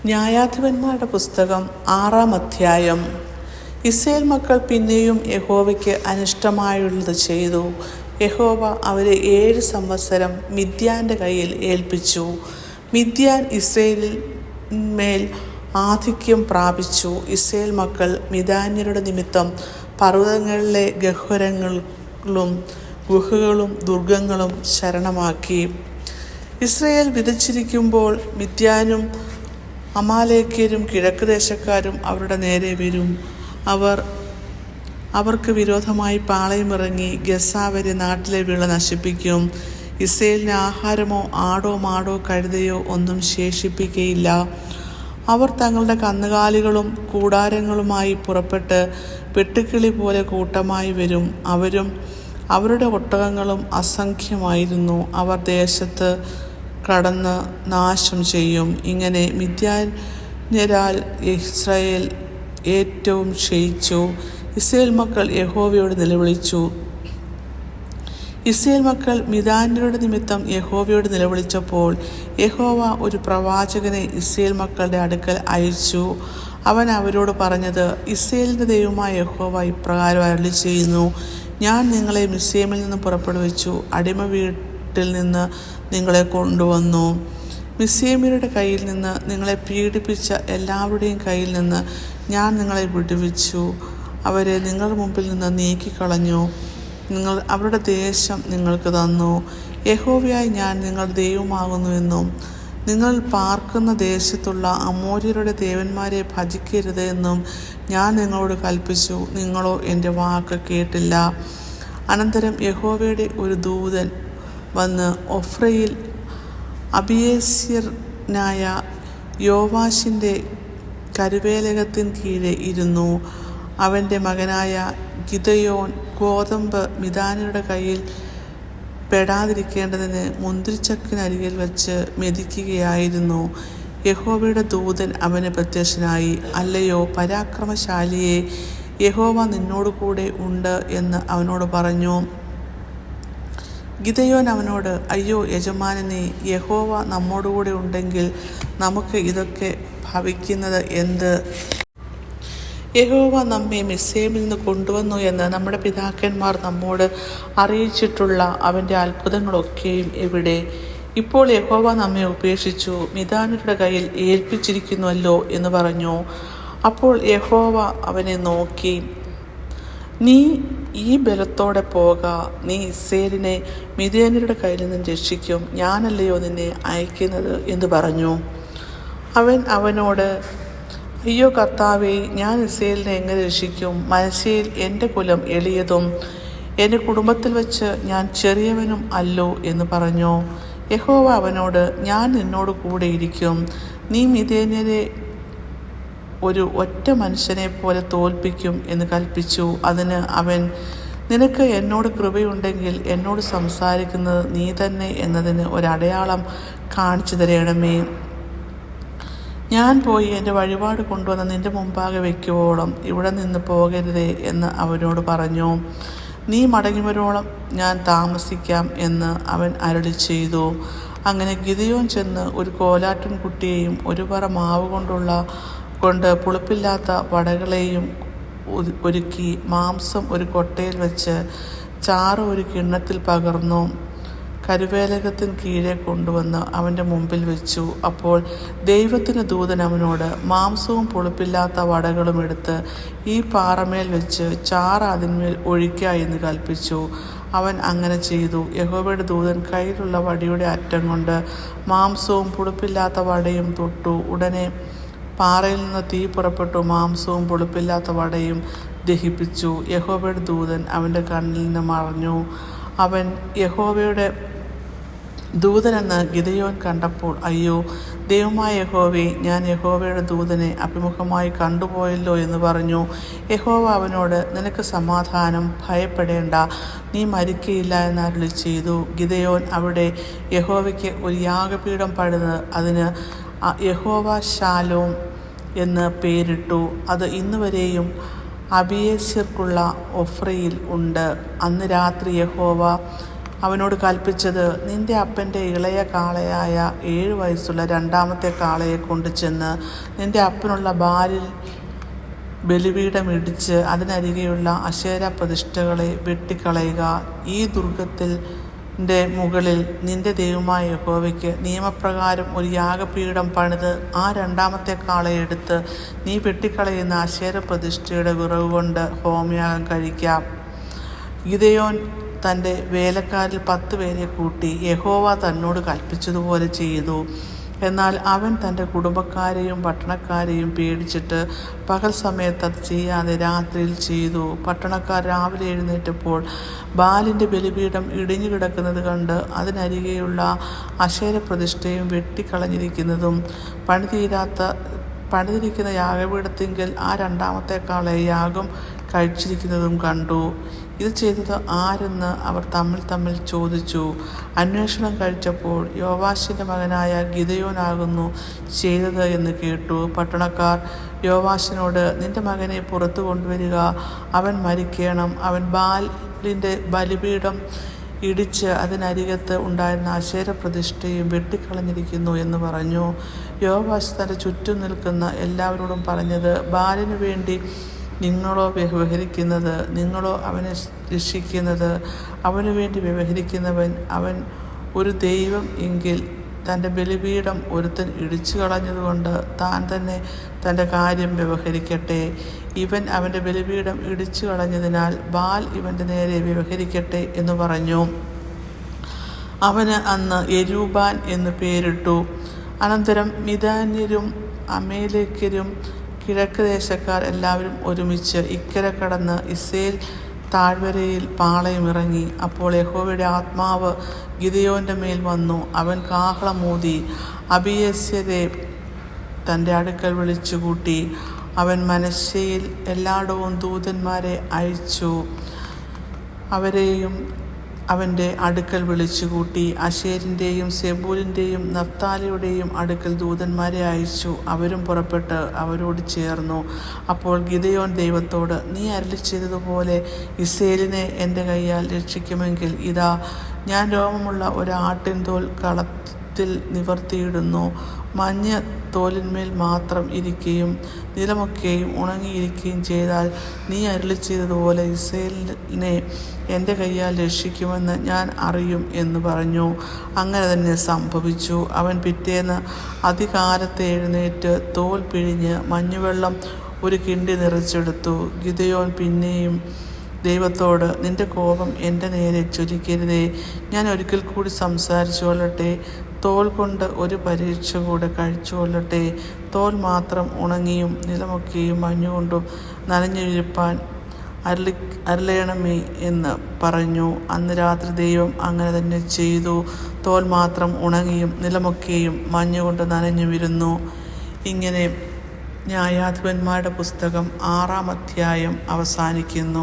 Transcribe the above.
ന്യായാധിപന്മാരുടെ പുസ്തകം 6-ാം അധ്യായം. ഇസ്രായേൽ മക്കൾ പിന്നെയും യഹോവയ്ക്ക് അനിഷ്ടമായുള്ളത് ചെയ്തു. യഹോവ അവരെ 7 സംവത്സരം മിദ്യാന്റെ കയ്യിൽ ഏൽപ്പിച്ചു. മിദ്യാൻ ഇസ്രായേലിൽ മേൽ ആധിക്യം പ്രാപിച്ചു. ഇസ്രായേൽ മക്കൾ മിദ്യാന്യരുടെ നിമിത്തം പർവ്വതങ്ങളിലെ ഗഹ്വരങ്ങളും ഗുഹകളും ദുർഗങ്ങളും ശരണമാക്കി. ഇസ്രായേൽ വിതച്ചിരിക്കുമ്പോൾ മിദ്യാനും അമാലേക്യരും കിഴക്ക് ദേശക്കാരും അവരുടെ നേരെ വരും. അവർക്ക് വിരോധമായി പാളയമിറങ്ങി ഗസ്സാ വരെ നാട്ടിലെ വിള നശിപ്പിക്കും. ഇസ്രായേലിന് ആഹാരമോ ആടോ മാടോ കഴുതയോ ഒന്നും ശേഷിപ്പിക്കയില്ല. അവർ തങ്ങളുടെ കന്നുകാലികളും കൂടാരങ്ങളുമായി പുറപ്പെട്ട് വെട്ടുക്കിളി പോലെ കൂട്ടമായി വരും. അവരും അവരുടെ ഒട്ടകങ്ങളും അസംഖ്യമായിരുന്നു. അവർ ദേശത്ത് കടന്ന് നാശം ചെയ്യും. ഇങ്ങനെ മിദ്യാന്യരാൽ ഇസ്രായേൽ ഏറ്റവും ക്ഷയിച്ചു. ഇസ്രായേൽ മക്കൾ യഹോവയോട് നിലവിളിച്ചു. ഇസ്രായേൽ മക്കൾ മിദ്യാന്യരുടെ നിമിത്തം യഹോവയോട് നിലവിളിച്ചപ്പോൾ യഹോവ ഒരു പ്രവാചകനെ ഇസ്രായേൽ മക്കളുടെ അടുക്കൽ അയച്ചു. അവൻ അവരോട് പറഞ്ഞത്, ഇസ്രായേലിൻ്റെ ദൈവമായ യഹോവ ഇപ്രകാരം അരുളിച്ചെയ്യുന്നു: ഞാൻ നിങ്ങളെ മിസ്രയീമിൽ നിന്ന് പുറപ്പെടുവിച്ചു. അടിമ വീട്ടിൽ നിന്ന് നിങ്ങളെ കൊണ്ടുവന്നു. മിസ്രയീമ്യരുടെ കയ്യിൽ നിന്ന് നിങ്ങളെ പീഡിപ്പിച്ച എല്ലാവരുടെയും കയ്യിൽ നിന്ന് ഞാൻ നിങ്ങളെ വിടുവിച്ചു. അവരെ നിങ്ങളുടെ മുമ്പിൽ നിന്ന് നീക്കിക്കളഞ്ഞു. നിങ്ങൾ അവരുടെ ദേശം നിങ്ങൾക്ക് തന്നു. യഹോവയായി ഞാൻ നിങ്ങളുടെ ദൈവമാകുന്നുവെന്നും നിങ്ങൾ പാർക്കുന്ന ദേശത്തുള്ള അമോര്യരുടെ ദേവന്മാരെ ഭജിക്കരുത് എന്നും ഞാൻ നിങ്ങളോട് കൽപ്പിച്ചു. നിങ്ങളോ എൻ്റെ വാക്ക് കേട്ടില്ല. അനന്തരം യഹോവയുടെ ഒരു ദൂതൻ വന്ന് ഒഫ്രയിൽ അബിയേസ്യനായ യോവാശിൻ്റെ കരുവേലകത്തിന് കീഴെ ഇരുന്നു. അവൻ്റെ മകനായ ഗിദെയോൻ ഗോതമ്പ് മിദ്യാന്യരുടെ കയ്യിൽ പെടാതിരിക്കേണ്ടതിന് മുന്തിരിച്ചക്കിനരികിൽ വച്ച് മെതിക്കുകയായിരുന്നു. യഹോവയുടെ ദൂതൻ അവന് പ്രത്യക്ഷനായി. അല്ലയോ പരാക്രമശാലിയെ, യഹോവ നിന്നോട് കൂടെ ഉണ്ട് എന്ന് അവനോട് പറഞ്ഞു. ഗിദെയോൻ അവനോട്, അയ്യോ യജമാനനേ, യഹോവ നമ്മോടുകൂടെ ഉണ്ടെങ്കിൽ നമുക്ക് ഇതൊക്കെ ഭവിക്കുന്നത് എന്ത്? യഹോവ നമ്മെ മിസ്രയീമിൽ നിന്ന് കൊണ്ടുവന്നു എന്ന് നമ്മുടെ പിതാക്കന്മാർ നമ്മോട് അറിയിച്ചിട്ടുള്ള അവൻ്റെ അത്ഭുതങ്ങളൊക്കെയും എവിടെ? ഇപ്പോൾ യഹോവ നമ്മെ ഉപേക്ഷിച്ചു മിദ്യാന്യരുടെ കയ്യിൽ ഏൽപ്പിച്ചിരിക്കുന്നുവല്ലോ എന്ന് പറഞ്ഞു. അപ്പോൾ യഹോവ അവനെ നോക്കി, നീ ഈ ബലത്തോടെ പോക. നീ ഇസ്രായേലിനെ മിദ്യാന്യരുടെ കയ്യിൽ നിന്ന് രക്ഷിക്കും. ഞാനല്ലയോ നിന്നെ അയക്കുന്നത് എന്ന് പറഞ്ഞു. അവൻ അവനോട്, അയ്യോ കർത്താവേ, ഞാൻ ഇസ്രായേലിനെ എങ്ങനെ രക്ഷിക്കും? മനശ്ശെയിൽ എൻ്റെ കുലം എളിയതും എൻ്റെ കുടുംബത്തിൽ വെച്ച് ഞാൻ ചെറിയവനും അല്ലോ എന്ന് പറഞ്ഞു. യഹോവ അവനോട്, ഞാൻ നിന്നോട് കൂടെ ഇരിക്കും. നീ മിദ്യാന്യരെ ഒരു ഒറ്റ മനുഷ്യനെ പോലെ തോൽപ്പിക്കും എന്ന് കൽപ്പിച്ചു. അതിന് അവൻ, നിനക്ക് എന്നോട് കൃപയുണ്ടെങ്കിൽ എന്നോട് സംസാരിക്കുന്നത് നീ തന്നെ എന്നതിന് ഒരടയാളം കാണിച്ചു തരണമേ. ഞാൻ പോയി എൻ്റെ വഴിപാട് കൊണ്ടുവന്ന് നിന്റെ മുമ്പാകെ വയ്ക്കുവോളം ഇവിടെ നിന്ന് പോകരുതേ എന്ന് അവനോട് പറഞ്ഞു. നീ മടങ്ങിവരോളം ഞാൻ താമസിക്കാം എന്ന് അവൻ അരുളി ചെയ്തു. അങ്ങനെ ഗിദെയോൻ ചെന്ന് ഒരു കോലാട്ടിൻകുട്ടിയെയും ഒരു പറ മാവ് കൊണ്ട് പുളിപ്പില്ലാത്ത വടകളെയും ഒരുക്കി മാംസം ഒരു കൊട്ടയിൽ വെച്ച് ചാറ് ഒരു കിണ്ണത്തിൽ പകർന്നു കരുവേലകത്തിന് കീഴെ കൊണ്ടുവന്ന് അവൻ്റെ മുമ്പിൽ വെച്ചു. അപ്പോൾ ദൈവത്തിൻ്റെ ദൂതൻ അവനോട്, മാംസവും പുളിപ്പില്ലാത്ത വടകളും എടുത്ത് ഈ പാറമേൽ വെച്ച് ചാറ് അതിന്മേൽ ഒഴിക്കുക എന്ന് കൽപ്പിച്ചു. അവൻ അങ്ങനെ ചെയ്തു. യഹോവയുടെ ദൂതൻ കയ്യിലുള്ള വടിയുടെ അറ്റം കൊണ്ട് മാംസവും പുളിപ്പില്ലാത്ത വടയും തൊട്ടു. ഉടനെ പാറയിൽ നിന്ന് തീ പുറപ്പെട്ടു മാംസവും പുളിപ്പില്ലാത്ത വടയും ദഹിപ്പിച്ചു. യഹോവയുടെ ദൂതൻ അവൻ്റെ കണ്ണിൽ നിന്ന് മറഞ്ഞു. അവൻ യഹോവയുടെ ദൂതനെന്ന് ഗിദെയോൻ കണ്ടപ്പോൾ, അയ്യോ ദൈവമായ യഹോവേ, ഞാൻ യഹോവയുടെ ദൂതനെ അഭിമുഖമായി കണ്ടുപോയല്ലോ എന്ന് പറഞ്ഞു. യഹോവ അവനോട്, നിനക്ക് സമാധാനം, ഭയപ്പെടേണ്ട, നീ മരിക്കയില്ല എന്ന് അരുളി ചെയ്തു. ഗിദെയോൻ അവിടെ യഹോവയ്ക്ക് ഒരു യാഗപീഠം പണിത് അതിന് യഹോവ ശാലോം എന്ന് പേരിട്ടു. അത് ഇന്നുവരെയും അബിയേസ്യർക്കുള്ള ഒഫ്രയിൽ ഉണ്ട്. അന്ന് രാത്രി യഹോവ അവനോട് കൽപ്പിച്ചത്, നിന്റെ അപ്പൻ്റെ ഇളയ കാളയായ 7 വയസ്സുള്ള രണ്ടാമത്തെ കാളയെ കൊണ്ടുചെന്ന് നിന്റെ അപ്പനുള്ള ബാലിൽ ബലിപീഠം ഇടിച്ച് അതിനരികെയുള്ള അശേര പ്രതിഷ്ഠകളെ വെട്ടിക്കളയുക. ഈ ദുർഗത്തിൻ്റെ മുകളിൽ നിന്റെ ദൈവമായ യഹോവയ്ക്ക് നിയമപ്രകാരം ഒരു യാഗപീഠം പണിത് ആ രണ്ടാമത്തെ കാളയെ എടുത്ത് നീ വെട്ടിക്കളയുന്ന അശേര പ്രതിഷ്ഠയുടെ വിറക് കൊണ്ട് ഹോമയാഗം കഴിക്കാം. ഗിദെയോൻ തൻ്റെ വേലക്കാരിൽ 10 പേരെ കൂട്ടി യഹോവ തന്നോട് കൽപ്പിച്ചതുപോലെ ചെയ്തു. എന്നാൽ അവൻ തൻ്റെ കുടുംബക്കാരെയും പട്ടണക്കാരെയും പേടിച്ചിട്ട് പകൽ സമയത്ത് അത് ചെയ്യാതെ രാത്രിയിൽ ചെയ്തു. പട്ടണക്കാർ രാവിലെ എഴുന്നേറ്റപ്പോൾ ബാലിൻ്റെ ബലിപീഠം ഇടിഞ്ഞു കിടക്കുന്നത് കണ്ട് അതിനരികെയുള്ള അശേര പ്രതിഷ്ഠയും വെട്ടിക്കളഞ്ഞിരിക്കുന്നതും പണിതിരിക്കുന്ന യാഗപീഠത്തിങ്കൽ ആ രണ്ടാമത്തെ കാളയെ യാഗം കഴിച്ചിരിക്കുന്നതും കണ്ടു. ഇത് ചെയ്തത് ആരെന്ന് അവർ തമ്മിൽ ചോദിച്ചു. അന്വേഷണം കഴിച്ചപ്പോൾ യോവാശിൻ്റെ മകനായ ഗിദെയോനാകുന്നു ചെയ്തത് എന്ന് കേട്ടു. പട്ടണക്കാർ യോവാശിനോട്, നിന്റെ മകനെ പുറത്തു കൊണ്ടുവരിക, അവൻ മരിക്കണം, അവൻ ബാലിൻ്റെ ബലിപീഠം ഇടിച്ച് അതിനരികത്ത് ഉണ്ടായിരുന്ന അശേര പ്രതിഷ്ഠയും വെട്ടിക്കളഞ്ഞിരിക്കുന്നു എന്ന് പറഞ്ഞു. യോവാശ് തൻ്റെ ചുറ്റും നിൽക്കുന്ന എല്ലാവരോടും പറഞ്ഞത്, ബാലിനു വേണ്ടി നിങ്ങളോ വ്യവഹരിക്കുന്നത്, നിങ്ങളോ അവനെ രക്ഷിക്കുന്നത്? അവനു വേണ്ടി വ്യവഹരിക്കുന്നവൻ അവൻ ഒരു ദൈവം എങ്കിൽ തൻ്റെ ബലിപീഠം ഒരുത്തൻ ഇടിച്ചു കളഞ്ഞതുകൊണ്ട് താൻ തന്നെ തൻ്റെ കാര്യം വ്യവഹരിക്കട്ടെ. ഇവൻ അവൻ്റെ ബലിപീഠം ഇടിച്ചു കളഞ്ഞതിനാൽ ബാൽ ഇവൻ്റെ നേരെ വ്യവഹരിക്കട്ടെ എന്ന് പറഞ്ഞു. അവന് അന്ന് യെരുബാൻ എന്ന് പേരിട്ടു. അനന്തരം മിദ്യാന്യരും അമേലേക്യരും കിഴക്ക് ദേശക്കാർ എല്ലാവരും ഒരുമിച്ച് ഇക്കരെ കടന്ന് ഇസ്രയേൽ താഴ്വരയിൽ പാളയമിറങ്ങി. അപ്പോൾ യഹോവയുടെ ആത്മാവ് ഗിദെയോൻ്റെ മേൽ വന്നു. അവൻ കാഹളമൂതി അബീയേസ്യരെ തൻ്റെ അടുക്കൽ വിളിച്ചുകൂട്ടി. അവൻ മനശ്ശെയിൽ എല്ലായിടവും ദൂതന്മാരെ അയച്ചു. അവരെയും അവൻ്റെ അടുക്കൽ വിളിച്ചുകൂട്ടി. അശേരിൻ്റെയും സെബൂലിൻ്റെയും നഫ്താലിയുടെയും അടുക്കൽ ദൂതന്മാരെ അയച്ചു. അവരും പുറപ്പെട്ട് അവരോട് ചേർന്നു. അപ്പോൾ ഗിദെയോൻ ദൈവത്തോട്, നീ അരുളിച്ചെയ്തതുപോലെ ഇസ്രായേലിനെ എൻ്റെ കയ്യാൽ രക്ഷിക്കുമെങ്കിൽ ഇതാ, ഞാൻ രോമമുള്ള ഒരു ആട്ടിൻ തോൽ കളത്തിൽ നിവർത്തിയിടുന്നു. മഞ്ഞ തോലിന്മേൽ മാത്രം ഇരിക്കുകയും നിലമൊക്കെയും ഉണങ്ങിയിരിക്കുകയും ചെയ്താൽ നീ അരുളിച്ചെയ്തതുപോലെ ഇസ്രായേലിനെ എൻ്റെ കയ്യാൽ രക്ഷിക്കുമെന്ന് ഞാൻ അറിയും എന്ന് പറഞ്ഞു. അങ്ങനെ തന്നെ സംഭവിച്ചു. അവൻ പിറ്റേന്ന് അതികാലത്ത് എഴുന്നേറ്റ് തോൽ പിഴിഞ്ഞ് മഞ്ഞുവെള്ളം ഒരു കിണ്ടി നിറച്ചെടുത്തു. ഗിദെയോൻ പിന്നെയും ദൈവത്തോട്, നിന്റെ കോപം എൻ്റെ നേരെ ജ്വലിക്കരുതേ, ഞാൻ ഒരിക്കൽ കൂടി സംസാരിച്ചു കൊള്ളട്ടെ, തോൽ കൊണ്ട് ഒരു പരീക്ഷ കൂടെ കഴിച്ചു കൊള്ളട്ടെ. തോൽ മാത്രം ഉണങ്ങിയും നിലമൊക്കെയും മഞ്ഞുകൊണ്ടും നനഞ്ഞിരിപ്പാൻ അരുളയണമേ എന്ന് പറഞ്ഞു. അന്ന് രാത്രി ദൈവം അങ്ങനെ തന്നെ ചെയ്തു. തോൽ മാത്രം ഉണങ്ങിയും നിലമൊക്കെയും മഞ്ഞുകൊണ്ട് നനഞ്ഞുമിരുന്നു. ഇങ്ങനെ ന്യായാധിപന്മാരുടെ പുസ്തകം 6-ാം അധ്യായം അവസാനിക്കുന്നു.